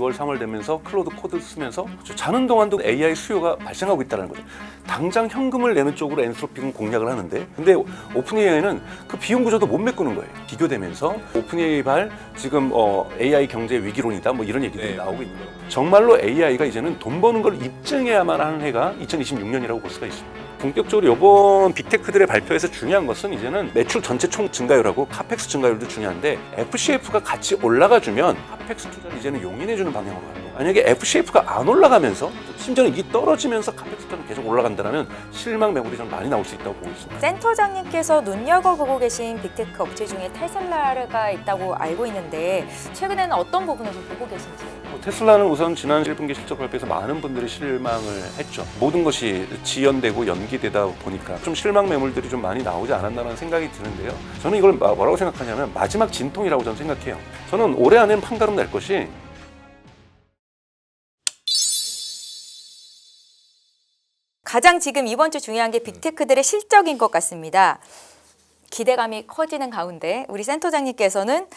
2월, 3월 되면서 클로드 코드 쓰면서 자는 동안도 AI 수요가 발생하고 있다는 거죠. 당장 현금을 내는 쪽으로 엔트로픽은 공략을 하는데, 근데 오픈 AI는 그 비용 구조도 못 메꾸는 거예요. 비교되면서 오픈 AI 발 지금 AI 경제 위기론이다 뭐 이런 얘기들이 나오고 있는 거예요. 정말로 AI가 이제는 돈 버는 걸 입증해야만 하는 해가 2026년이라고 볼 수가 있습니다. 본격적으로 이번 빅테크들의 발표에서 중요한 것은 이제는 매출 전체 총 증가율하고 카펙스 증가율도 중요한데, FCF가 같이 올라가주면 카펙스 투자를 이제는 용인해주는 방향으로 가는 거예요. 만약에 FCF가 안 올라가면서 심지어는 이게 떨어지면서 카펙스 투자가 계속 올라간다면 실망 매물이 좀 많이 나올 수 있다고 보고 있습니다. 센터장님께서 눈여겨보고 계신 빅테크 업체 중에 테슬라가 있다고 알고 있는데 최근에는 어떤 부분에서 보고 계신지? 테슬라는 우선 지난 1분기 실적 발표에서 많은 분들이 실망을 했죠. 모든 것이 지연되고 연기되다 보니까 좀 실망 매물들이 좀 많이 나오지 않았나라는 생각이 드는데요. 저는 이걸 뭐라고 생각하냐면 마지막 진통이라고 저는 생각해요. 저는 올해 안에는 판가름 날 것이 가장 지금 이번 주 중요한 게 빅테크들의 실적인 것 같습니다. 기대감이 커지는 가운데 우리 센터장님께서는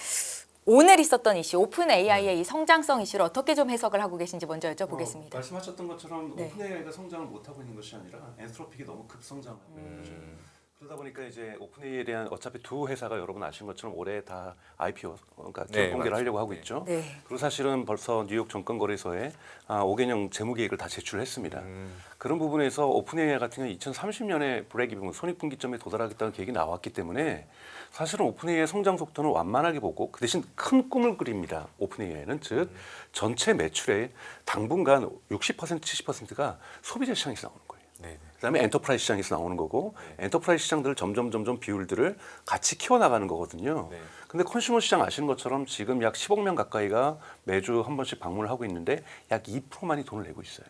오늘 있었던 이슈, 오픈 AI의 이 성장성 이슈를 어떻게 좀 해석을 하고 계신지 먼저 여쭤보겠습니다. 말씀하셨던 것처럼 네. 오픈 AI가 성장을 못하고 있는 것이 아니라 엔트로픽이 너무 급성장하고 있는 거죠. 그러다 보니까 이제 오픈 AI에 대한 어차피 두 회사가 여러분 아시는 것처럼 올해 다 IPO, 그러니까 기업 공개를 하려고 하고 있죠. 네. 그리고 사실은 벌써 뉴욕 정권거래소에 5개년 재무계획을 다 제출했습니다. 그런 부분에서 오픈 AI 같은 경우는 2030년에 브레이크이븐 손익분기점에 도달하겠다는 계획이 나왔기 때문에 사실은 오픈 AI의 성장 속도는 완만하게 보고 그 대신 큰 꿈을 그립니다. 오픈 AI는 즉 전체 매출의 당분간 60% 70%가 소비자 시장에서 나오는 거예요. 그다음에 엔터프라이즈 시장에서 나오는 거고, 엔터프라이즈 시장들을 점점 비율들을 같이 키워나가는 거거든요. 근데 컨슈머 시장 아시는 것처럼 지금 약 10억 명 가까이가 매주 한 번씩 방문을 하고 있는데 약 2%만이 돈을 내고 있어요.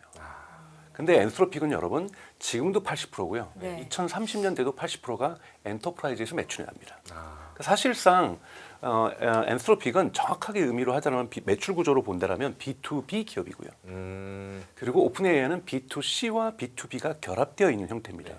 근데 엔트로픽은 여러분 지금도 80%고요. 네. 2030년 돼도 80%가 엔터프라이즈에서 매출이 납니다. 그러니까 사실상 엔트로픽은 정확하게 의미로 하자면 매출 구조로 본다면 B2B 기업이고요. 그리고 오픈 AI는 B2C와 B2B가 결합되어 있는 형태입니다.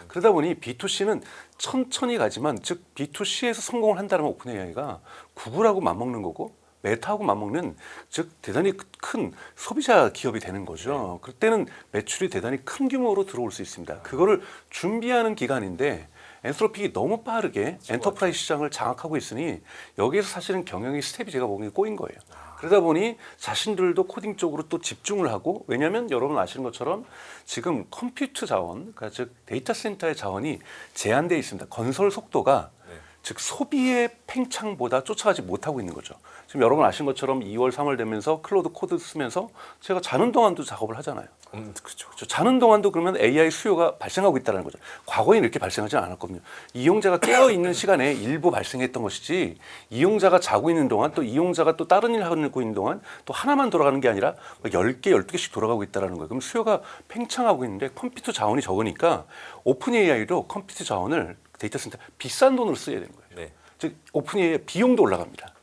그러다 보니 B2C는 천천히 가지만, 즉 B2C에서 성공을 한다면 오픈 AI가 구글하고 맞먹는 거고 메타하고 맞먹는, 즉 대단히 큰 소비자 기업이 되는 거죠. 그때는 매출이 대단히 큰 규모로 들어올 수 있습니다. 그거를 준비하는 기간인데 엔트로픽이 너무 빠르게 엔터프라이즈 시장을 장악하고 있으니 여기에서 사실은 경영의 스텝이 제가 보기에 꼬인 거예요. 그러다 보니 자신들도 코딩 쪽으로 또 집중을 하고, 왜냐하면 여러분 아시는 것처럼 지금 컴퓨터 자원, 그러니까 즉 데이터 센터의 자원이 제한되어 있습니다. 건설 속도가 즉 소비의 팽창보다 쫓아가지 못하고 있는 거죠. 지금 여러분 아시는 것처럼 2월, 3월 되면서 클로드 코드 쓰면서 제가 자는 동안도 작업을 하잖아요. 그렇죠. 자는 동안도 그러면 AI 수요가 발생하고 있다는 거죠. 과거에는 이렇게 발생하지 않았거든요. 이용자가 깨어 있는 시간에 일부 발생했던 것이지, 이용자가 자고 있는 동안 또 이용자가 또 다른 일 하고 있는 동안 또 하나만 돌아가는 게 아니라 10개, 12개씩 돌아가고 있다는 거예요. 그럼 수요가 팽창하고 있는데 컴퓨터 자원이 적으니까 오픈 AI로 컴퓨터 자원을 데이터 센터 비싼 돈으로 써야 되는 거예요. 즉 오픈 AI의 비용도 올라갑니다.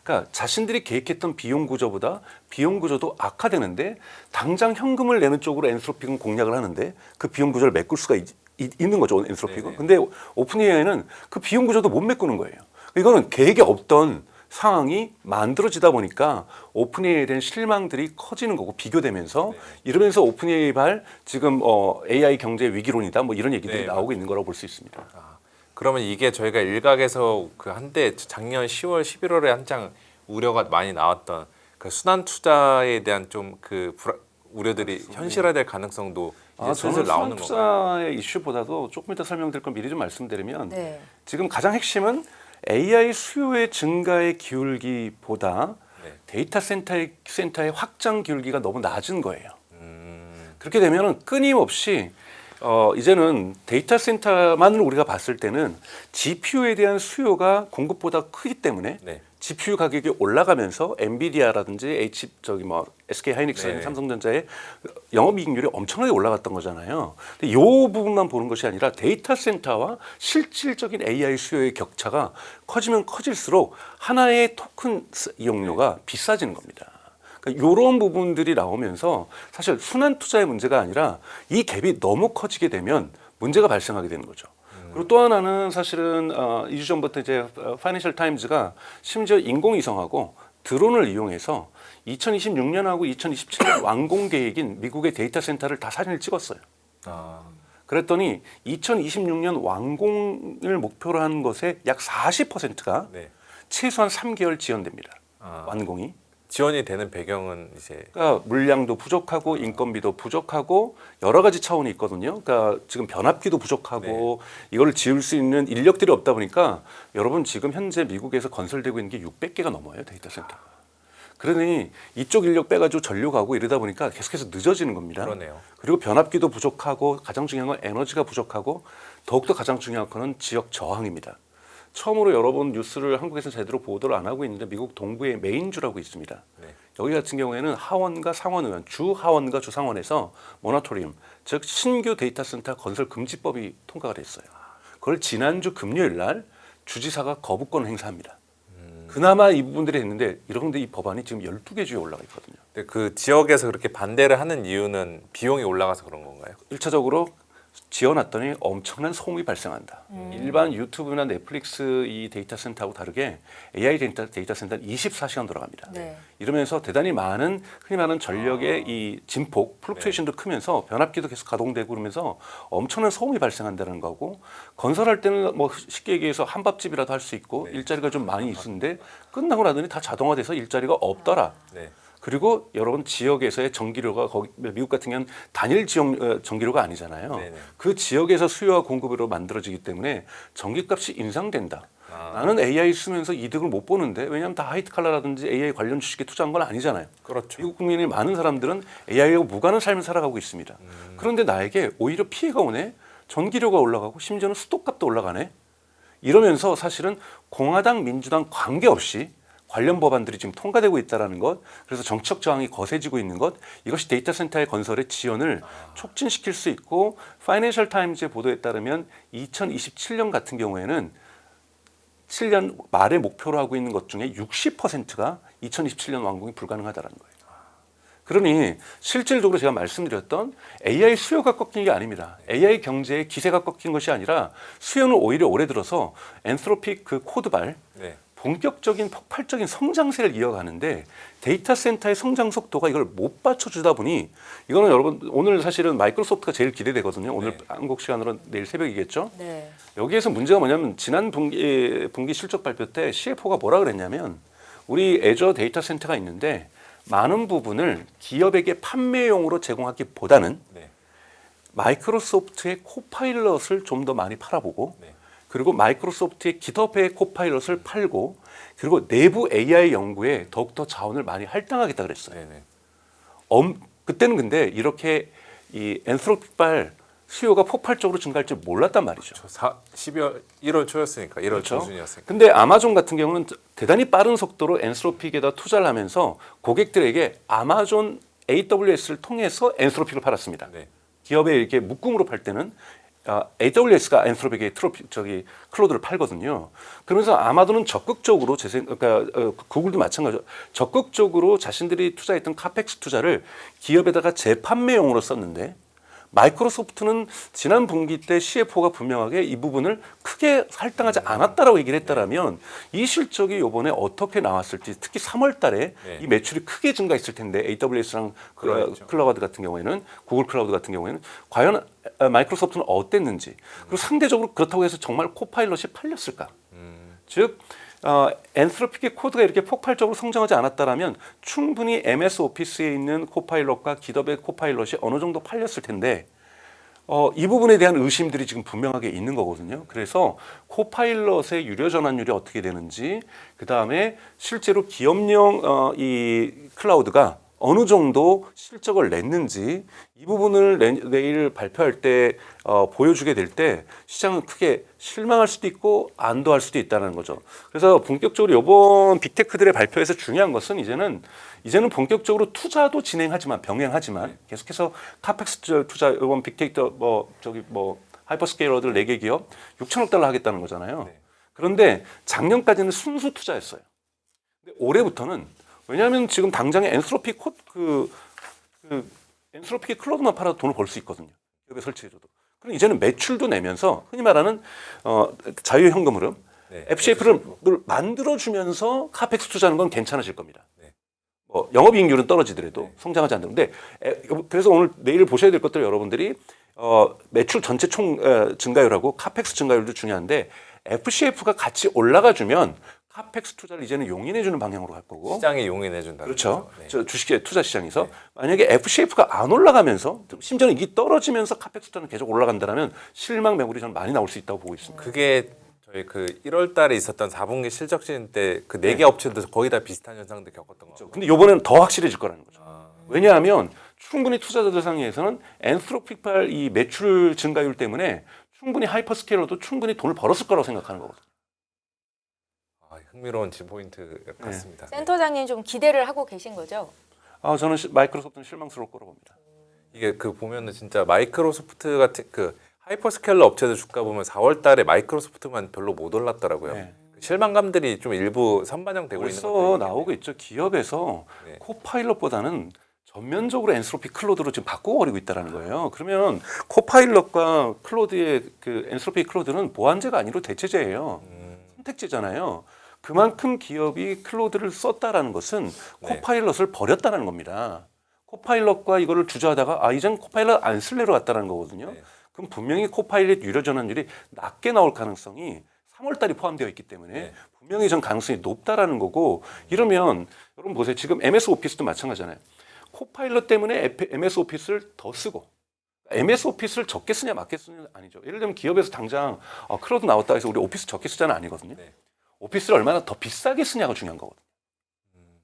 그러니까 자신들이 계획했던 비용 구조보다 비용 구조도 악화되는데 당장 현금을 내는 쪽으로 엔트로픽은 공략을 하는데 그 비용 구조를 메꿀 수가 있는 거죠, 엔트로픽은. 근데 오픈 AI는 그 비용 구조도 못 메꾸는 거예요. 이거는 계획에 없던 상황이 만들어지다 보니까 오픈 AI에 대한 실망들이 커지는 거고, 비교되면서 이러면서 오픈 AI 발 지금 AI 경제 위기론이다 뭐 이런 얘기들이 나오고 있는 거라고 볼 수 있습니다. 그러면 이게 저희가 일각에서 그 한때 작년 10월, 11월에 한창 우려가 많이 나왔던 그 순환 투자에 대한 좀 그 우려들이 현실화될 가능성도 이제 슬슬 나오는 건가요? 투자의 이슈보다도 조금 이따 설명드릴 건 미리 좀 말씀드리면, 지금 가장 핵심은 AI 수요의 증가의 기울기보다 데이터 센터의 확장 기울기가 너무 낮은 거예요. 그렇게 되면은 끊임없이 이제는 데이터 센터만을 우리가 봤을 때는 GPU에 대한 수요가 공급보다 크기 때문에 GPU 가격이 올라가면서 엔비디아라든지 SK 하이닉스, 삼성전자의 영업이익률이 엄청나게 올라갔던 거잖아요. 근데 이 부분만 보는 것이 아니라 데이터 센터와 실질적인 AI 수요의 격차가 커지면 커질수록 하나의 토큰 이용료가 비싸지는 겁니다. 그러니까 이런 부분들이 나오면서 사실 순환 투자의 문제가 아니라 이 갭이 너무 커지게 되면 문제가 발생하게 되는 거죠. 그리고 또 하나는 사실은 2주 전부터 이제 파이낸셜 타임즈가 심지어 인공위성하고 드론을 이용해서 2026년하고 2027년 완공 계획인 미국의 데이터 센터를 다 사진을 찍었어요. 아, 그랬더니 2026년 완공을 목표로 한 것의 약 40%가 네. 최소한 3개월 지연됩니다. 아, 완공이. 지원이 되는 배경은 이제 그러니까 물량도 부족하고 인건비도 부족하고 여러 가지 차원이 있거든요. 그러니까 지금 변압기도 부족하고 이걸 지을 수 있는 인력들이 없다 보니까 여러분 지금 현재 미국에서 건설되고 있는 게 600개가 넘어요. 데이터 센터가. 그러니 이쪽 인력 빼가지고 전류가고 이러다 보니까 계속해서 늦어지는 겁니다. 그러네요. 그리고 변압기도 부족하고 가장 중요한 건 에너지가 부족하고 더욱더 가장 중요한 거는 지역 저항입니다. 처음으로 여러분 뉴스를 한국에서 제대로 보도를 안 하고 있는데 미국 동부에 메인주라고 있습니다. 네. 여기 같은 경우에는 하원과 상원 의원, 주 하원과 주 상원에서 모라토리움, 즉 신규 데이터 센터 건설 금지법이 통과가 됐어요. 그걸 지난주 금요일 날 주지사가 거부권 행사합니다. 그나마 이 부분들이 됐는데 이런데 이 법안이 지금 12개 주에 올라가 있거든요. 근데 그 지역에서 그렇게 반대를 하는 이유는 비용이 올라가서 그런 건가요? 1차적으로 지어놨더니 엄청난 소음이 발생한다. 일반 유튜브나 넷플릭스 이 데이터 센터하고 다르게 AI 데이터 센터는 24시간 돌아갑니다. 네. 이러면서 대단히 많은 흔히 말하는 전력의 이 진폭, 플럭추에이션도 크면서 변압기도 계속 가동되고 그러면서 엄청난 소음이 발생한다는 거고 건설할 때는 뭐 쉽게 얘기해서 한밥집이라도 할 수 있고 일자리가 좀 많이 있었는데 끝나고 나더니 다 자동화돼서 일자리가 없더라. 네. 그리고 여러분 지역에서의 전기료가 거기 미국 같은 경우는 단일 지역 전기료가 아니잖아요. 네네. 그 지역에서 수요와 공급으로 만들어지기 때문에 전기값이 인상된다. 나는 AI 쓰면서 이득을 못 보는데 왜냐하면 다 하이트 칼라라든지 AI 관련 주식에 투자한 건 아니잖아요. 그렇죠. 미국 국민의 많은 사람들은 AI하고 무관한 삶을 살아가고 있습니다. 그런데 나에게 오히려 피해가 오네. 전기료가 올라가고 심지어는 수도값도 올라가네. 이러면서 사실은 공화당, 민주당 관계없이 관련 법안들이 지금 통과되고 있다는 것, 그래서 정책 저항이 거세지고 있는 것, 이것이 데이터 센터의 건설의 지연을 촉진시킬 수 있고, 파이낸셜 타임즈의 보도에 따르면 2027년 같은 경우에는 7년 말에 목표로 하고 있는 것 중에 60%가 2027년 완공이 불가능하다는 거예요. 그러니 실질적으로 제가 말씀드렸던 AI 수요가 꺾인 게 아닙니다. AI 경제의 기세가 꺾인 것이 아니라 수요는 오히려 올해 들어서 엔트로픽 그 코드발 네. 본격적인 폭발적인 성장세를 이어가는데 데이터 센터의 성장 속도가 이걸 못 받쳐주다 보니 이거는 여러분 오늘 사실은 마이크로소프트가 제일 기대되거든요. 오늘 네. 한국 시간으로 내일 새벽이겠죠. 네. 여기에서 문제가 뭐냐면 지난 분기 실적 발표 때 CFO가 뭐라 그랬냐면 우리 애저 데이터 센터가 있는데 많은 부분을 기업에게 판매용으로 제공하기보다는 네. 마이크로소프트의 코파일럿을 좀 더 많이 팔아보고 네. 그리고 마이크로소프트의 깃허브의 코파일럿을 팔고 그리고 내부 AI 연구에 더욱더 자원을 많이 할당하겠다 그랬어요. 네네. 그때는 근데 이렇게 이 엔트로픽발 수요가 폭발적으로 증가할 줄 몰랐단 말이죠. 12월 1월 초였으니까 1월 그렇죠. 중순이었으니까. 근데 아마존 같은 경우는 대단히 빠른 속도로 엔트로픽에다 투자를 하면서 고객들에게 아마존 AWS를 통해서 엔트로픽을 팔았습니다. 네. 기업에 이렇게 묶음으로 팔 때는 AWS가 엔트로픽에 클로드를 팔거든요. 그러면서 아마존은 적극적으로 그러니까 구글도 마찬가지죠. 적극적으로 자신들이 투자했던 카펙스 투자를 기업에다가 재판매용으로 썼는데 마이크로소프트는 지난 분기 때 CFO가 분명하게 이 부분을 크게 할당하지 않았다라고 얘기를 했다라면 이 실적이 이번에 어떻게 나왔을지 특히 3월 달에 네. 이 매출이 크게 증가했을 텐데 AWS랑 그렇죠. 클라우드 같은 경우에는 구글 클라우드 같은 경우에는 과연 마이크로소프트는 어땠는지 그리고 상대적으로 그렇다고 해서 정말 코파일럿이 팔렸을까? 즉 엔트로픽의 코드가 이렇게 폭발적으로 성장하지 않았다라면 충분히 MS 오피스에 있는 코파일럿과 깃허브의 코파일럿이 어느 정도 팔렸을 텐데 이 부분에 대한 의심들이 지금 분명하게 있는 거거든요. 그래서 코파일럿의 유료 전환율이 어떻게 되는지 그 다음에 실제로 기업용 이 클라우드가 어느 정도 실적을 냈는지 이 부분을 내일 발표할 때 보여주게 될 때 시장은 크게 실망할 수도 있고 안도할 수도 있다는 거죠. 그래서 본격적으로 이번 빅테크들의 발표에서 중요한 것은 이제는 본격적으로 투자도 진행하지만 병행하지만 계속해서 카펙스 투자 이번 빅데이터 하이퍼스케일러들 4개 기업 6천억 달러 하겠다는 거잖아요. 네. 그런데 작년까지는 순수 투자였어요. 근데 올해부터는 왜냐하면 지금 당장에 엔트로픽 엔트로픽의 클로드만 팔아도 돈을 벌 수 있거든요. 기업에 설치해줘도. 그럼 이제는 매출도 내면서 흔히 말하는 자유현금 흐름, 네. FCF를 만들어주면서 카펙스 투자하는 건 괜찮아질 겁니다. 네. 뭐 영업이익률은 떨어지더라도 성장하지 않는데 그래서 오늘 내일 보셔야 될 것들 여러분들이 매출 전체 총 증가율하고 카펙스 증가율도 중요한데 FCF가 같이 올라가 주면 카펙스 투자를 이제는 용인해 주는 방향으로 갈 거고 시장에 용인해 준다. 그렇죠. 저 주식 투자 시장에서 만약에 FCF가 안 올라가면서 심지어는 이게 떨어지면서 카펙스 투자는 계속 올라간다면 실망 매물이 저는 많이 나올 수 있다고 보고 있습니다. 그게 저희 그 1월 달에 있었던 4분기 실적 시즌 때 그 4개 업체도 거의 다 비슷한 현상들 겪었던 거죠. 근데 이번에는 더 확실해질 거라는 거죠. 왜냐하면 충분히 투자자들 상에서는 엔트로픽발 이 매출 증가율 때문에 충분히 하이퍼스케일러도 충분히 돈을 벌었을 거라고 생각하는 거거든요. 흥미로운 포인트 같습니다. 센터장님 좀 기대를 하고 계신 거죠? 저는 마이크로소프트는 실망스러울 거라고 봅니다. 이게 그 보면은 진짜 마이크로소프트 같은 그 하이퍼스케일러 업체들 주가 보면 4월 달에 마이크로소프트만 별로 못 올랐더라고요. 네. 그 실망감들이 좀 일부 선반영되고 있는 벌써 것들이 나오고 있죠. 기업에서 네. 코파일럿보다는 전면적으로 엔트로피 클로드로 지금 바꿔버리고 있다는 거예요. 그러면 코파일럿과 클로드의 그 엔트로피 클로드는 보완제가 아니고 대체제예요. 선택제잖아요. 그만큼 기업이 클로드를 썼다라는 것은 코파일럿을 버렸다는 겁니다. 코파일럿과 이거를 주저하다가 이젠 코파일럿 안 쓸래로 갔다는 거거든요. 네. 그럼 분명히 코파일럿 유료 전환율이 낮게 나올 가능성이 3월 달이 포함되어 있기 때문에 네. 분명히 전 가능성이 높다라는 거고 이러면 여러분 보세요. 지금 MS 오피스도 마찬가지잖아요. 코파일럿 때문에 MS 오피스를 더 쓰고 MS 오피스를 적게 쓰냐 많게 쓰냐 아니죠. 예를 들면 기업에서 당장 클로드 나왔다 해서 우리 오피스 적게 쓰자는 아니거든요. 네. 오피스를 얼마나 더 비싸게 쓰냐가 중요한 거거든요.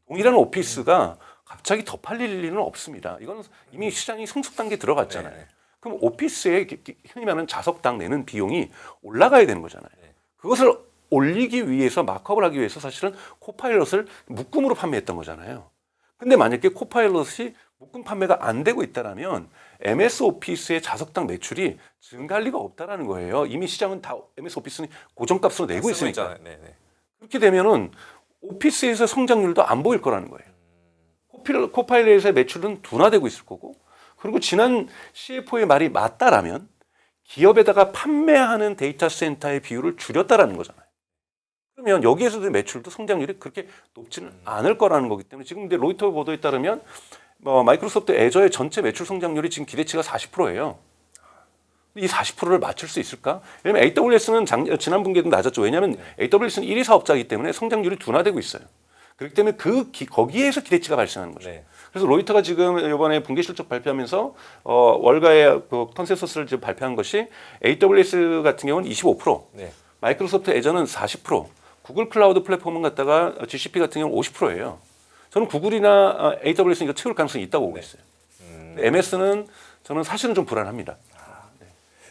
동일한 오피스가 갑자기 더 팔릴 리는 없습니다. 이건 이미 시장이 성숙 단계에 들어갔잖아요. 네. 그럼 오피스에 흔히 말하는 자석당 내는 비용이 올라가야 되는 거잖아요. 그것을 올리기 위해서 마크업을 하기 위해서 사실은 코파일럿을 묶음으로 판매했던 거잖아요. 근데 만약에 코파일럿이 묶음 판매가 안 되고 있다라면 MS 오피스의 자석당 매출이 증가할 리가 없다라는 거예요. 이미 시장은 다 MS 오피스는 고정값으로 내고 있으니까. 네. 그렇게 되면은 오피스에서 성장률도 안 보일 거라는 거예요. 코파일럿의 매출은 둔화되고 있을 거고, 그리고 지난 CFO의 말이 맞다라면 기업에다가 판매하는 데이터 센터의 비율을 줄였다라는 거잖아요. 그러면 여기에서도 매출도 성장률이 그렇게 높지는 않을 거라는 거기 때문에 지금 근데 로이터 보도에 따르면 마이크로소프트 애저의 전체 매출 성장률이 지금 기대치가 40%예요. 이 40%를 맞출 수 있을까? 왜냐면 AWS는 지난 분기에도 낮았죠. 왜냐하면 AWS는 1위 사업자이기 때문에 성장률이 둔화되고 있어요. 그렇기 때문에 거기에서 기대치가 발생하는 거죠. 네. 그래서 로이터가 지금 이번에 분기 실적 발표하면서 월가의 그 컨센서스를 지금 발표한 것이 AWS 같은 경우는 25%, 네. 마이크로소프트 애저는 40%, 구글 클라우드 플랫폼은 갖다가 GCP 같은 경우는 50%예요. 저는 구글이나 AWS는 이거 채울 가능성이 있다고 보고 있어요. MS는 저는 사실은 좀 불안합니다.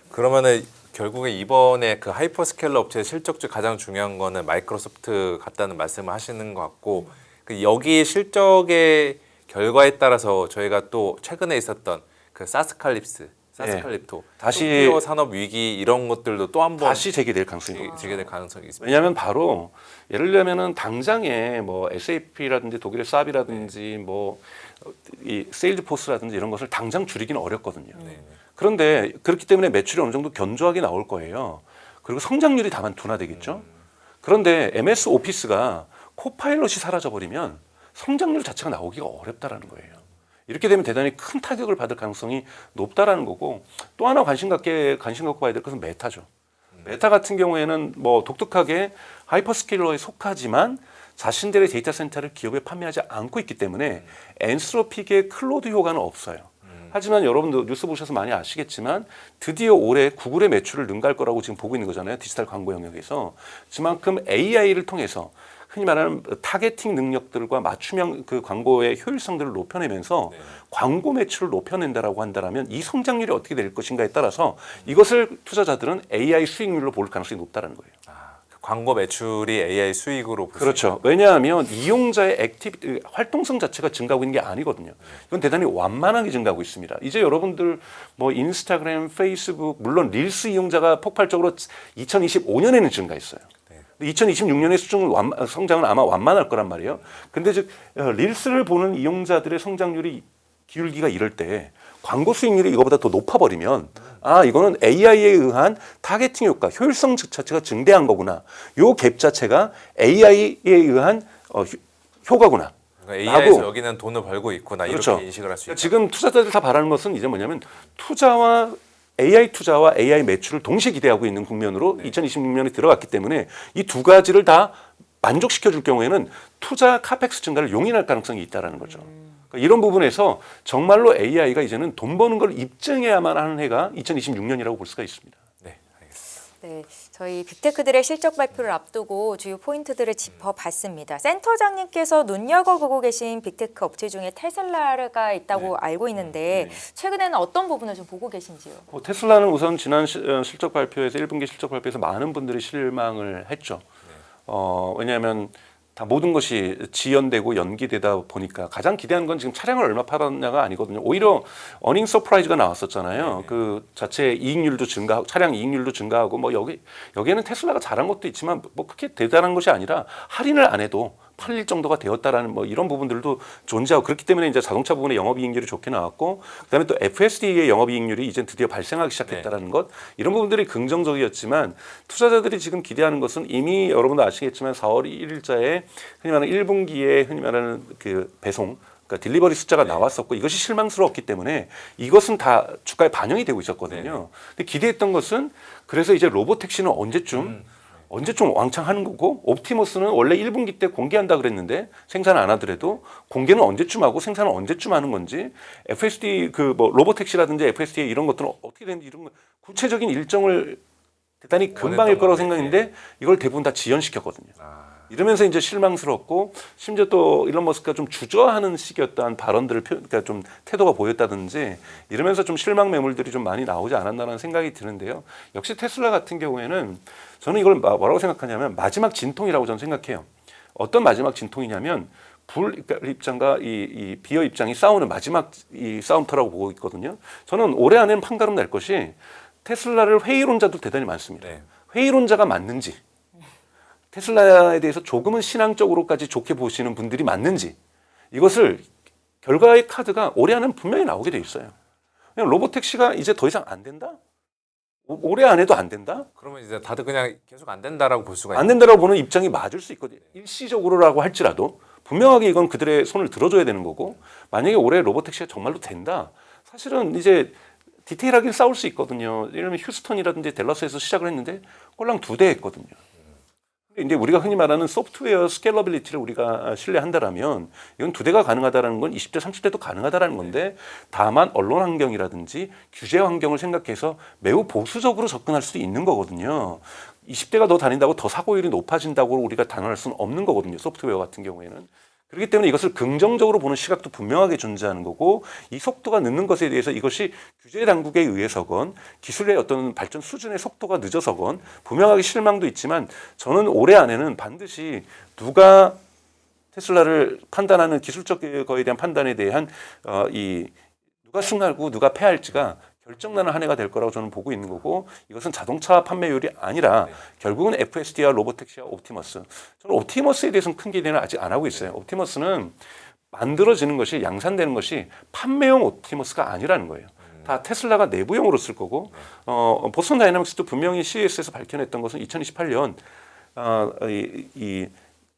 그러면은 결국에 이번에 그 하이퍼스케일러 업체의 실적 중 가장 중요한 거는 마이크로소프트 같다는 말씀을 하시는 것 같고 그 여기 실적의 결과에 따라서 저희가 또 최근에 있었던 그 사스칼립토 다시 소프트웨어 산업 위기 이런 것들도 또 한 번 다시 재개될 가능성이 높아요. 재개될 가능성이 있습니다. 왜냐하면 바로 예를 들면은 당장에 뭐 SAP라든지 독일의 삽이라든지 뭐 이 세일즈포스라든지 이런 것을 당장 줄이기는 어렵거든요. 그런데 그렇기 때문에 매출이 어느 정도 견조하게 나올 거예요. 그리고 성장률이 다만 둔화되겠죠. 그런데 MS 오피스가 코파일럿이 사라져버리면 성장률 자체가 나오기가 어렵다라는 거예요. 이렇게 되면 대단히 큰 타격을 받을 가능성이 높다라는 거고 또 하나 관심 갖고 봐야 될 것은 메타죠. 메타 같은 경우에는 뭐 독특하게 하이퍼스케일러에 속하지만 자신들의 데이터 센터를 기업에 판매하지 않고 있기 때문에 엔스로픽의 클로드 효과는 없어요. 하지만 여러분도 뉴스 보셔서 많이 아시겠지만 드디어 올해 구글의 매출을 능가할 거라고 지금 보고 있는 거잖아요. 디지털 광고 영역에서. 그만큼 AI를 통해서 흔히 말하는 타겟팅 능력들과 맞춤형 그 광고의 효율성들을 높여내면서 광고 매출을 높여낸다라고 한다면 이 성장률이 어떻게 될 것인가에 따라서 이것을 투자자들은 AI 수익률로 볼 가능성이 높다는 거예요. 광고 매출이 AI 수익으로 그렇죠. 왜냐하면 이용자의 활동성 자체가 증가하고 있는 게 아니거든요. 이건 대단히 완만하게 증가하고 있습니다. 이제 여러분들 뭐 인스타그램, 페이스북, 물론 릴스 이용자가 폭발적으로 2025년에는 증가했어요. 2026년의 성장은 아마 완만할 거란 말이에요. 근데 즉 릴스를 보는 이용자들의 성장률이 기울기가 이럴 때 광고 수익률이 이거보다 더 높아버리면 이거는 AI에 의한 타겟팅 효과, 효율성 자체가 증대한 거구나. 요 갭 자체가 AI에 의한 효과구나. 그러니까 AI에서 라고. 여기는 돈을 벌고 있구나 그렇죠. 이렇게 인식을 할 수 있다. 지금 투자자들 다 바라는 것은 이제 뭐냐면 AI 투자와 AI 매출을 동시에 기대하고 있는 국면으로 2026년에 들어갔기 때문에 이 두 가지를 다 만족시켜 줄 경우에는 투자 카펙스 증가를 용인할 가능성이 있다라는 거죠. 그러니까 이런 부분에서 정말로 AI가 이제는 돈 버는 걸 입증해야만 하는 해가 2026년이라고 볼 수가 있습니다. 네, 알겠습니다. 네, 저희 빅테크들의 실적 발표를 앞두고 주요 포인트들을 짚어봤습니다. 센터장님께서 눈여겨보고 계신 빅테크 업체 중에 테슬라가 있다고 알고 있는데 최근에는 어떤 부분을 좀 보고 계신지요? 테슬라는 우선 지난 실적 발표에서 1분기 실적 발표에서 많은 분들이 실망을 했죠. 왜냐하면 다 모든 것이 지연되고 연기되다 보니까 가장 기대한 건 지금 차량을 얼마 팔았냐가 아니거든요. 오히려 어닝 서프라이즈가 나왔었잖아요. 그 자체 이익률도 증가하고 차량 이익률도 증가하고 뭐 여기에는 테슬라가 잘한 것도 있지만 뭐 그렇게 대단한 것이 아니라 할인을 안 해도 팔릴 정도가 되었다라는 뭐 이런 부분들도 존재하고 그렇기 때문에 이제 자동차 부분의 영업이익률이 좋게 나왔고 그다음에 또 FSD의 영업이익률이 이제 드디어 발생하기 시작했다라는 것 이런 부분들이 긍정적이었지만 투자자들이 지금 기대하는 것은 이미 여러분도 아시겠지만 4월 1일자에 흔히 말하는 1분기에 흔히 말하는 그 배송 그러니까 딜리버리 숫자가 나왔었고 이것이 실망스러웠기 때문에 이것은 다 주가에 반영이 되고 있었거든요. 근데 기대했던 것은 그래서 이제 로보택시는 언제쯤 왕창 하는 거고 옵티머스는 원래 1분기 때 공개한다 그랬는데 생산 안 하더라도 공개는 언제쯤 하고 생산은 언제쯤 하는 건지 FSD 그 뭐 로보택시라든지 FSD 이런 것들은 어떻게 되는지 이런 구체적인 일정을 대단히 금방일 거라고 생각했는데 이걸 대부분 다 지연시켰거든요. 이러면서 이제 실망스럽고 심지어 또 일론 머스크가 좀 주저하는 식이었던 발언들을 그러니까 좀 태도가 보였다든지 이러면서 좀 실망 매물들이 좀 많이 나오지 않았나라는 생각이 드는데요. 역시 테슬라 같은 경우에는 저는 이걸 뭐라고 생각하냐면 마지막 진통이라고 저는 생각해요. 어떤 마지막 진통이냐면 불 입장과 이 비어 입장이 싸우는 마지막 이 싸움터라고 보고 있거든요. 저는 올해 안에는 판가름 날 것이 테슬라를 회의론자도 대단히 많습니다. 회의론자가 맞는지 테슬라에 대해서 조금은 신앙적으로까지 좋게 보시는 분들이 맞는지 이것을 결과의 카드가 올해 안에는 분명히 나오게 돼 있어요. 그냥 로보택시가 이제 더 이상 안 된다? 올해 안에도 안 된다? 그러면 이제 다들 그냥 계속 안 된다라고 볼 수가 안 있는 된다라고 보는 입장이 맞을 수 있거든요. 일시적으로라고 할지라도 분명하게 이건 그들의 손을 들어줘야 되는 거고 만약에 올해 로보택시가 정말로 된다. 사실은 이제 디테일하게 싸울 수 있거든요. 예를 들면 휴스턴이라든지 댈러스에서 시작을 했는데 꼴랑 2대 했거든요. 이제 우리가 흔히 말하는 소프트웨어 스케일러빌리티를 우리가 신뢰한다라면 이건 2대가 가능하다라는 건 20대, 30대도 가능하다라는 건데 다만 언론 환경이라든지 규제 환경을 생각해서 매우 보수적으로 접근할 수도 있는 거거든요. 20대가 더 다닌다고 더 사고율이 높아진다고 우리가 단언할 수는 없는 거거든요. 소프트웨어 같은 경우에는. 그렇기 때문에 이것을 긍정적으로 보는 시각도 분명하게 존재하는 거고 이 속도가 늦는 것에 대해서 이것이 규제 당국에 의해서건 기술의 어떤 발전 수준의 속도가 늦어서건 분명하게 실망도 있지만 저는 올해 안에는 반드시 누가 테슬라를 판단하는 기술적 거에 대한 판단에 대한 이 누가 승하고 누가 패할지가 결정나는 한 해가 될 거라고 저는 보고 있는 거고 이것은 자동차 판매율이 아니라 결국은 FSD와 로보택시와 옵티머스. 저는 옵티머스에 대해서는 큰 기대는 아직 안 하고 있어요. 옵티머스는 만들어지는 것이 양산되는 것이 판매용 옵티머스가 아니라는 거예요. 다 테슬라가 내부용으로 쓸 거고 보스턴 다이나믹스도 분명히 CES에서 밝혀냈던 것은 2028년 이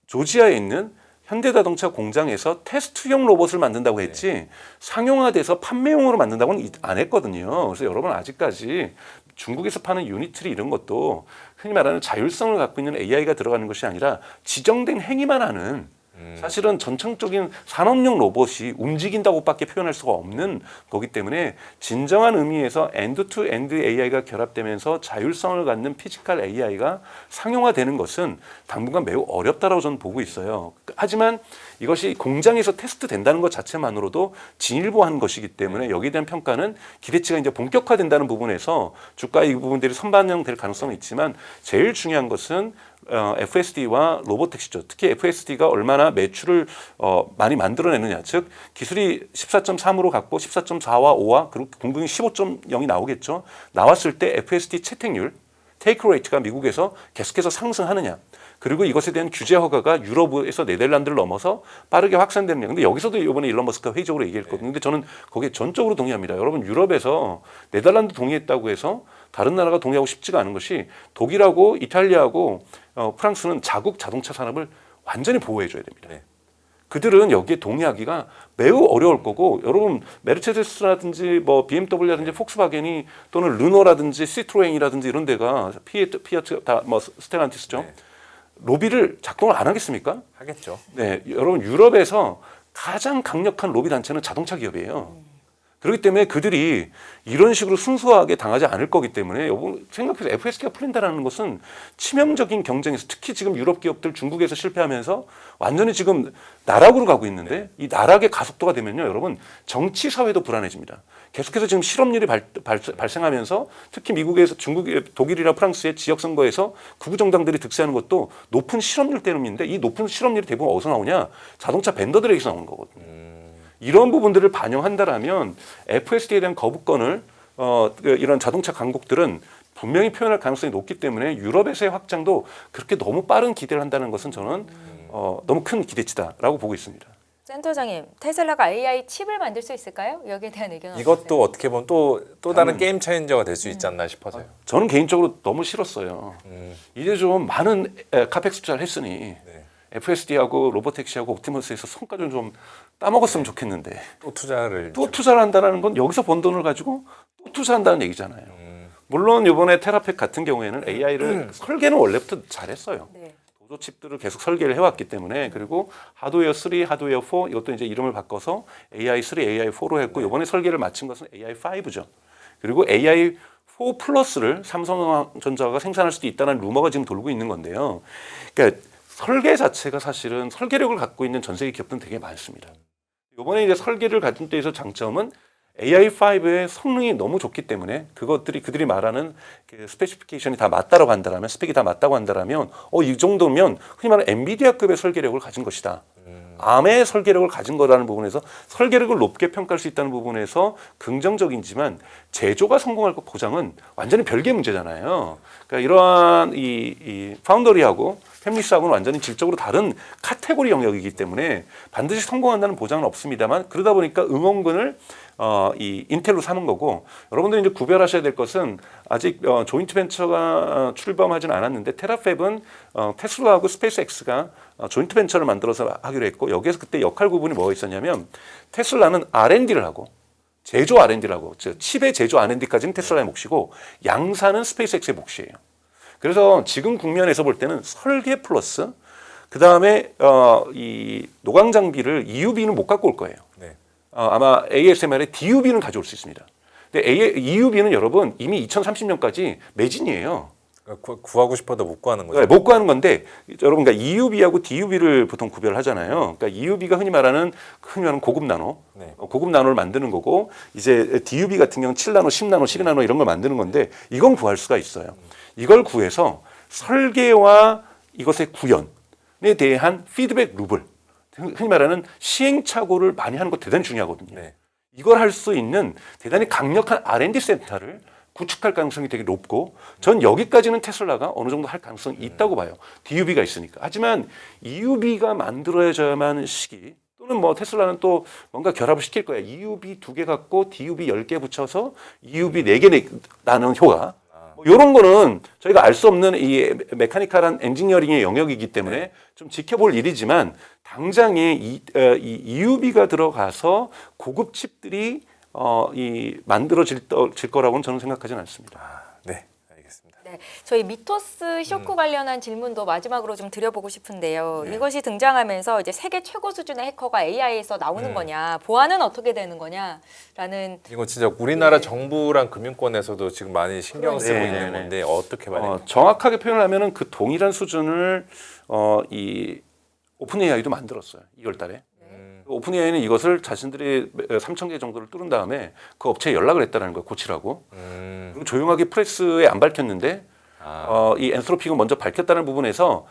조지아에 있는 현대자동차 공장에서 테스트용 로봇을 만든다고 했지 상용화돼서 판매용으로 만든다고는 안 했거든요. 그래서 여러분 아직까지 중국에서 파는 유니트리 이런 것도 흔히 말하는 자율성을 갖고 있는 AI가 들어가는 것이 아니라 지정된 행위만 하는 사실은 전청적인 산업용 로봇이 움직인다고밖에 표현할 수가 없는 거기 때문에 진정한 의미에서 엔드-투-엔드 AI가 결합되면서 자율성을 갖는 피지컬 AI가 상용화되는 것은 당분간 매우 어렵다라고 저는 보고 있어요. 하지만 이것이 공장에서 테스트 된다는 것 자체만으로도 진일보한 것이기 때문에 여기에 대한 평가는 기대치가 이제 본격화된다는 부분에서 주가 이 부분들이 선반영될 가능성은 있지만 제일 중요한 것은 FSD와 로보택시죠. 특히 FSD가 얼마나 매출을 많이 만들어내느냐. 즉 기술이 14.3으로 갔고 14.4와 5와 그리고 공급이 15.0이 나오겠죠. 나왔을 때 FSD 채택률, 테이크 레이트가 미국에서 계속해서 상승하느냐. 그리고 이것에 대한 규제 허가가 유럽에서 네덜란드를 넘어서 빠르게 확산되느냐. 근데 여기서도 이번에 일론 머스크가 회의적으로 얘기했거든요. 근데 저는 거기에 전적으로 동의합니다. 여러분 유럽에서 네덜란드 동의했다고 해서 다른 나라가 동의하고 싶지가 않은 것이 독일하고 이탈리아하고 프랑스는 자국 자동차 산업을 완전히 보호해줘야 됩니다. 그들은 여기에 동의하기가 매우 어려울 거고 여러분 메르세데스라든지 뭐 BMW라든지 폭스바겐이 또는 르노라든지 시트로엔이라든지 이런 데가 피아트 다뭐 스텔란티스죠. 네. 로비를 작동을 안 하겠습니까? 하겠죠. 네, 여러분 유럽에서 가장 강력한 로비 단체는 자동차 기업이에요. 그렇기 때문에 그들이 이런 식으로 순수하게 당하지 않을 거기 때문에 여러분 생각해서 FSD가 풀린다는 것은 치명적인 경쟁에서 특히 지금 유럽 기업들 중국에서 실패하면서 완전히 지금 나락으로 가고 있는데 이 나락의 가속도가 되면요 여러분 정치 사회도 불안해집니다. 계속해서 지금 실업률이 발생하면서 특히 미국에서 중국, 독일이나 프랑스의 지역 선거에서 극우 정당들이 득세하는 것도 높은 실업률 때문인데 이 높은 실업률이 대부분 어디서 나오냐? 자동차 벤더들에게서 나오는 거거든요. 이런 부분들을 반영한다라면 FSD에 대한 거부권을 이런 자동차 강국들은 분명히 표현할 가능성이 높기 때문에 유럽에서의 확장도 그렇게 너무 빠른 기대를 한다는 것은 저는 너무 큰 기대치다라고 보고 있습니다. 센터장님, 테슬라가 AI 칩을 만들 수 있을까요? 여기에 대한 의견은 이것도 어떻게 보면 또 다른 게임 체인저가 될 수 있지 않나 싶어서요. 저는 개인적으로 너무 싫었어요. 이제 좀 많은 카펙스 투자를 했으니 네. FSD하고 로보택시하고 옵티머스에서 성과를 좀 따먹었으면 좋겠는데 또 투자를 또 투자를 한다는 건 여기서 번 돈을 가지고 또 투자한다는 얘기잖아요. 물론 이번에 테라팩 같은 경우에는 AI를 설계는 원래부터 잘했어요. 네. 도조 칩들을 계속 설계를 해왔기 때문에 그리고 하드웨어 3, 하드웨어 4 이것도 이제 이름을 바꿔서 AI 3, AI 4로 했고 이번에 설계를 마친 것은 AI 5죠. 그리고 AI 4 플러스를 삼성전자가 생산할 수도 있다는 루머가 지금 돌고 있는 건데요. 그러니까 설계 자체가 사실은 설계력을 갖고 있는 전 세계 기업들은 되게 많습니다. 이번에 이제 설계를 가진 데에서 장점은 AI5의 성능이 너무 좋기 때문에 그들이 말하는 그 스페시피케이션이 다 맞다고 한다면 스펙이 다 맞다고 한다면 이 정도면 흔히 말하는 엔비디아급의 설계력을 가진 것이다. 암의 설계력을 가진 거라는 부분에서 설계력을 높게 평가할 수 있다는 부분에서 긍정적이지만 제조가 성공할 것 보장은 완전히 별개의 문제잖아요. 그러니까 이러한 이 파운더리하고 팹리스하고는 완전히 질적으로 다른 카테고리 영역이기 때문에 반드시 성공한다는 보장은 없습니다만 그러다 보니까 응원군을 이 인텔로 삼은 거고 여러분들이 이제 구별하셔야 될 것은 아직 조인트 벤처가 출범하지는 않았는데 테라팹은 테슬라하고 스페이스X가 조인트 벤처를 만들어서 하기로 했고 여기에서 그때 역할 구분이 뭐가 있었냐면 테슬라는 R&D를 하고 제조 R&D를 하고 즉 칩의 제조 R&D까지는 테슬라의 몫이고 양산은 스페이스X의 몫이에요. 그래서 지금 국면에서 볼 때는 설계 플러스 그 다음에 이 노광 장비를 EUV는 못 갖고 올 거예요. 네. 아마 ASMR에 DUV는 가져올 수 있습니다. 근데 EUV는 여러분 이미 2030년까지 매진이에요. 구하고 싶어도 못 구하는 거죠. 네, 못 구하는 건데 여러분 그러니까 EUV하고 DUV를 보통 구별하잖아요. 그러니까 EUV가 흔히 말하는 고급 나노, 네. 고급 나노를 만드는 거고 이제 DUV 같은 경우는 7나노, 10나노, 12나노 이런 걸 만드는 건데 이건 구할 수가 있어요. 이걸 구해서 설계와 이것의 구현에 대한 피드백 루블, 흔히 말하는 시행착오를 많이 하는 거 대단히 중요하거든요. 네. 이걸 할 수 있는 대단히 강력한 R&D 센터를 구축할 가능성이 되게 높고 전 여기까지는 테슬라가 어느 정도 할 가능성이 있다고 봐요. DUV가 있으니까. 하지만 EUV가 만들어져야만 하는 시기 또는 뭐 테슬라는 또 뭔가 결합을 시킬 거야. EUV 2개 갖고 DUV 10개 붙여서 EUV 4개 나는 효과. 뭐 이런 거는 저희가 알 수 없는 이 메카니컬한 엔지니어링의 영역이기 때문에 좀 지켜볼 일이지만 당장에 이 EUV가 들어가서 고급 칩들이 만들어질 거라고는 저는 생각하지는 않습니다. 네, 알겠습니다. 네, 저희 미토스 쇼크 관련한 질문도 마지막으로 좀 드려보고 싶은데요. 이것이 등장하면서 이제 세계 최고 수준의 해커가 AI에서 나오는 거냐, 보안은 어떻게 되는 거냐라는 이거 진짜 우리나라 정부랑 금융권에서도 지금 많이 신경 쓰고 네. 있는 건데 어떻게 말해요? 정확하게 표현하면은 그 동일한 수준을 이 오픈 AI도 만들었어요. 2월달에. 오픈 AI는 이것을 자신들이 3,000개 정도를 뚫은 다음에 그 업체에 연락을 했다는 거예요. 고치라고. 그리고 조용하게 프레스에 안 밝혔는데 이 엔트로피가 먼저 밝혔다는 부분에서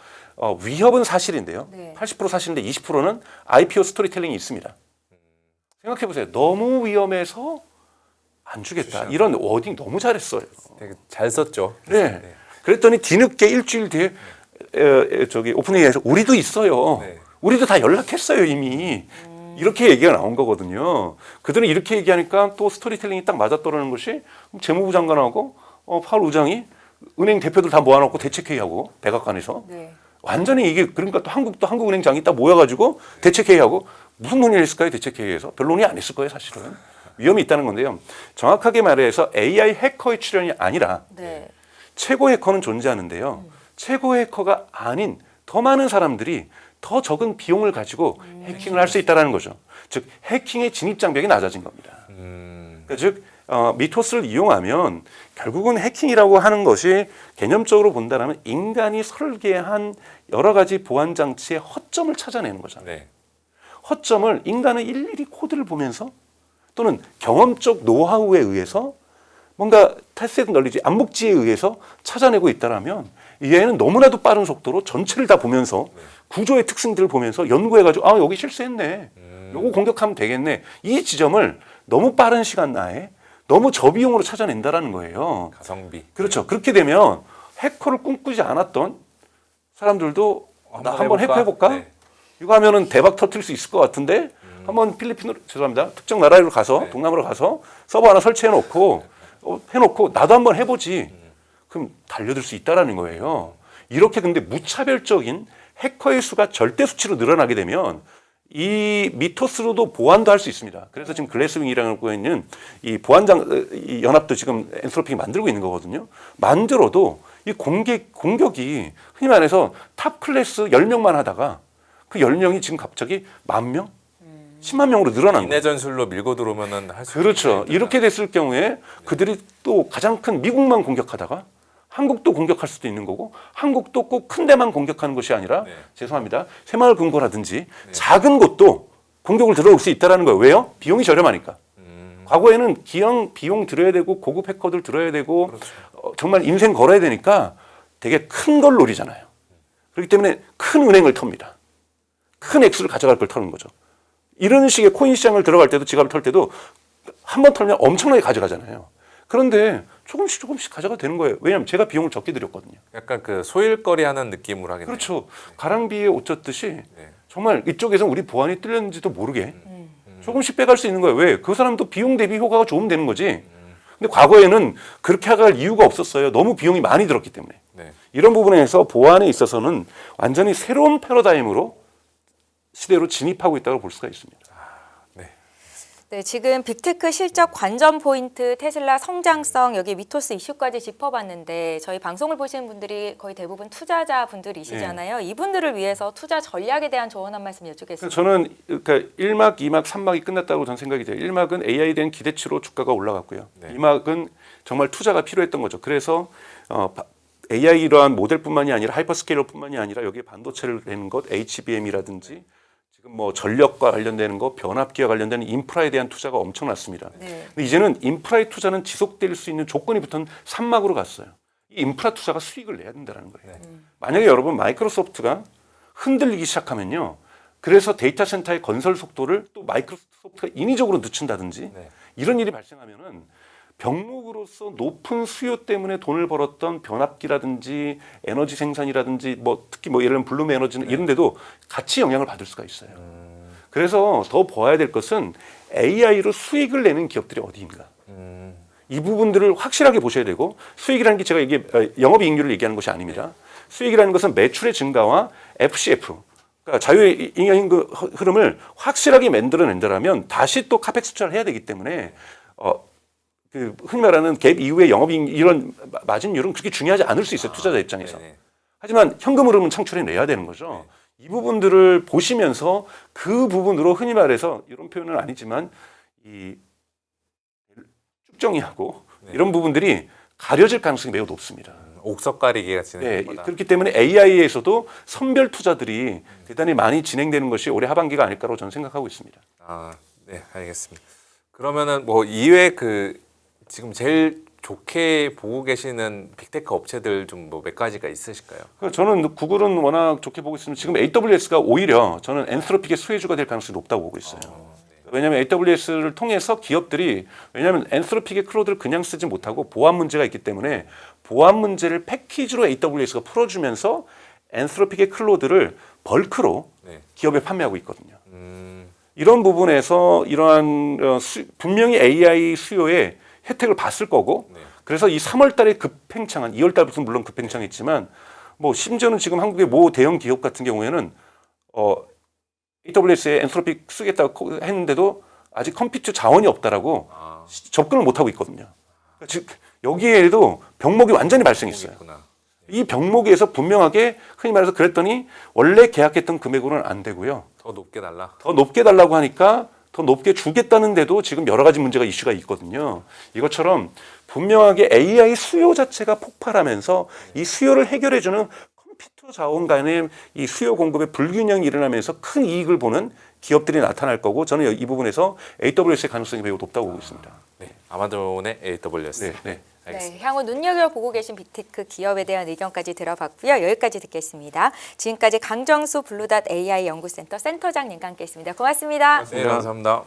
위협은 사실인데요. 네. 80% 사실인데 20%는 IPO 스토리텔링이 있습니다. 생각해 보세요. 너무 위험해서 안 주겠다. 이런 워딩 너무 잘했어요. 되게 잘 썼죠. 네. 그랬더니 뒤늦게 일주일 뒤에 오픈 AI에서 우리도 있어요. 네. 우리도 다 연락했어요 이미. 이렇게 얘기가 나온 거거든요. 그들은 이렇게 얘기하니까 또 스토리텔링이 딱 맞아떨어지는 것이 재무부 장관하고 파월 의장이 은행 대표들 다 모아놓고 대책회의하고 백악관에서 네. 완전히 이게 그러니까 또 한국도 한국은행장이 딱 모여가지고 대책회의하고 무슨 논의를 했을까요? 대책회의에서 별 논의 안 했을 거예요, 사실은. 위험이 있다는 건데요. 정확하게 말해서 AI 해커의 출현이 아니라 네. 최고 해커는 존재하는데요. 최고 해커가 아닌 더 많은 사람들이 더 적은 비용을 가지고 해킹을 할 수 있다는 거죠. 즉 해킹의 진입 장벽이 낮아진 겁니다. 그러니까 즉 미토스를 이용하면 결국은 해킹이라고 하는 것이 개념적으로 본다면 인간이 설계한 여러 가지 보안 장치의 허점을 찾아내는 거잖아요. 네. 허점을 인간은 일일이 코드를 보면서 또는 경험적 노하우에 의해서 뭔가 탈색 널리지 암묵지에 의해서 찾아내고 있다라면 얘는 너무나도 빠른 속도로 전체를 다 보면서 구조의 특징들을 보면서 연구해가지고 아 여기 실수했네, 요거 공격하면 되겠네, 이 지점을 너무 빠른 시간 내에 너무 저비용으로 찾아낸다라는 거예요. 가성비. 그렇죠. 그렇게 되면 해커를 꿈꾸지 않았던 사람들도 나 한번 해커해볼까? 네. 이거 하면은 대박 터뜨릴 수 있을 것 같은데 한번 필리핀으로 죄송합니다. 특정 나라로 가서 네. 동남아로 가서 서버 하나 설치해놓고 해놓고 나도 한번 해보지. 그럼 달려들 수 있다라는 거예요. 이렇게 근데 무차별적인 해커의 수가 절대 수치로 늘어나게 되면 이 미토스로도 보완도 할 수 있습니다. 그래서 지금 글래스윙이라는 거 있는 이 보안장 이 연합도 지금 엔트로픽이 만들고 있는 거거든요. 만들어도 이 공격이 흔히 말해서 탑 클래스 10명만 하다가 그 10명이 지금 갑자기 10,000명? 10만 명으로 늘어난 거예요. 인내 전술로 밀고 들어오면은 할 수 그렇죠. 이렇게 됐을 경우에 그들이 또 가장 큰 미국만 공격하다가 한국도 공격할 수도 있는 거고 한국도 꼭 큰 데만 공격하는 것이 아니라 죄송합니다. 새마을 금고라든지 작은 곳도 공격을 들어올 수 있다는 거예요. 왜요? 비용이 저렴하니까. 과거에는 비용 들어야 되고 고급 해커들 들어야 되고 정말 인생 걸어야 되니까 되게 큰 걸 노리잖아요. 그렇기 때문에 큰 은행을 텁니다. 큰 액수를 가져갈 걸 터는 거죠. 이런 식의 코인 시장을 들어갈 때도 지갑을 털 때도 한 번 털면 엄청나게 가져가잖아요. 그런데 조금씩 가져가도 되는 거예요. 왜냐하면 제가 비용을 적게 들였거든요. 약간 그 소일거리 하는 느낌으로 하겠네요. 그렇죠. 가랑비에 옷 젖듯이 정말 이쪽에서 우리 보안이 뚫렸는지도 모르게 조금씩 빼갈 수 있는 거예요. 왜? 그 사람도 비용 대비 효과가 좋으면 되는 거지. 근데 과거에는 그렇게 할 이유가 없었어요. 너무 비용이 많이 들었기 때문에. 네. 이런 부분에서 보안에 있어서는 완전히 새로운 패러다임으로 시대로 진입하고 있다고 볼 수가 있습니다. 네, 지금 빅테크 실적 관전 포인트, 테슬라 성장성, 여기 미토스 이슈까지 짚어봤는데 저희 방송을 보시는 분들이 거의 대부분 투자자 분들이시잖아요. 이분들을 위해서 투자 전략에 대한 조언 한 말씀 여쭙겠습니다. 저는 그러니까 1막, 2막, 3막이 끝났다고 저는 생각이 돼요. 1막은 AI에 대한 기대치로 주가가 올라갔고요. 2막은 정말 투자가 필요했던 거죠. 그래서 AI 이러한 모델뿐만이 아니라 하이퍼스케일러뿐만이 아니라 여기에 반도체를 내는 것, HBM이라든지 지금 뭐 전력과 관련되는 거, 변압기와 관련되는 인프라에 대한 투자가 엄청났습니다. 네. 근데 이제는 인프라의 투자는 지속될 수 있는 조건이 붙은 3막으로 갔어요. 이 인프라 투자가 수익을 내야 된다는 거예요. 만약에 여러분 마이크로소프트가 흔들리기 시작하면요. 그래서 데이터 센터의 건설 속도를 또 마이크로소프트가 인위적으로 늦춘다든지 이런 일이 발생하면은 병목으로서 높은 수요 때문에 돈을 벌었던 변압기라든지 에너지 생산이라든지 뭐 특히 뭐 예를 들면 블룸 에너지는 이런 데도 같이 영향을 받을 수가 있어요. 그래서 더 봐야 될 것은 AI로 수익을 내는 기업들이 어디인가. 이 부분들을 확실하게 보셔야 되고 수익이라는 게 제가 이게 영업이익률을 얘기하는 것이 아닙니다. 수익이라는 것은 매출의 증가와 FCF 그러니까 자유임금 흐름을 확실하게 만들어낸다면 다시 또 카펙 투자를 해야 되기 때문에 그 흔히 말하는 갭 이후의 영업이익 이런 마진율은 그렇게 중요하지 않을 수 있어요. 투자자 입장에서. 하지만 현금 흐름은 창출해내야 되는 거죠. 이 부분들을 보시면서 그 부분으로 흔히 말해서 이런 표현은 아니지만 이 쭉정이하고 이런 부분들이 가려질 가능성이 매우 높습니다. 옥석 가리기가 진행된 거다. 그렇기 때문에 AI에서도 선별 투자들이 대단히 많이 진행되는 것이 올해 하반기가 아닐까로 저는 생각하고 있습니다. 네, 알겠습니다. 그러면은 뭐 이외 그 지금 제일 좋게 보고 계시는 빅테크 업체들 좀 뭐 몇 가지가 있으실까요? 저는 구글은 워낙 좋게 보고 있습니다. 지금 AWS가 오히려 저는 엔트로픽의 수혜주가 될 가능성이 높다고 보고 있어요. 왜냐하면 AWS를 통해서 기업들이 왜냐하면 엔트로픽의 클로드를 그냥 쓰지 못하고 보안 문제가 있기 때문에 보안 문제를 패키지로 AWS가 풀어주면서 엔트로픽의 클로드를 벌크로 기업에 판매하고 있거든요. 이런 부분에서 이러한 분명히 AI 수요에 혜택을 봤을 거고 그래서 이 3월 달에 급팽창한 2월 달부터 물론 급팽창했지만 뭐 심지어는 지금 한국의 모 대형 기업 같은 경우에는 AWS에 엔트로픽 쓰겠다고 했는데도 아직 컴퓨터 자원이 없다라고 접근을 못 하고 있거든요. 즉 여기에도 병목이 완전히 발생했어요. 있구나. 이 병목에서 분명하게 흔히 말해서 그랬더니 원래 계약했던 금액으로는 안 되고요. 더 높게 달라. 더 높게 달라고 하니까 더 높게 주겠다는데도 지금 여러 가지 문제가 이슈가 있거든요. 이것처럼 분명하게 AI 수요 자체가 폭발하면서 이 수요를 해결해주는 컴퓨터 자원 간의 이 수요 공급의 불균형이 일어나면서 큰 이익을 보는 기업들이 나타날 거고 저는 이 부분에서 AWS의 가능성이 매우 높다고 보고 있습니다. 네, 아마존의 AWS. 네, 네. 알겠습니다. 네, 향후 눈여겨보고 계신 빅테크 기업에 대한 의견까지 들어봤고요. 여기까지 듣겠습니다. 지금까지 강정수 블루닷 AI 연구센터 센터장님과 함께했습니다. 고맙습니다. 네, 감사합니다.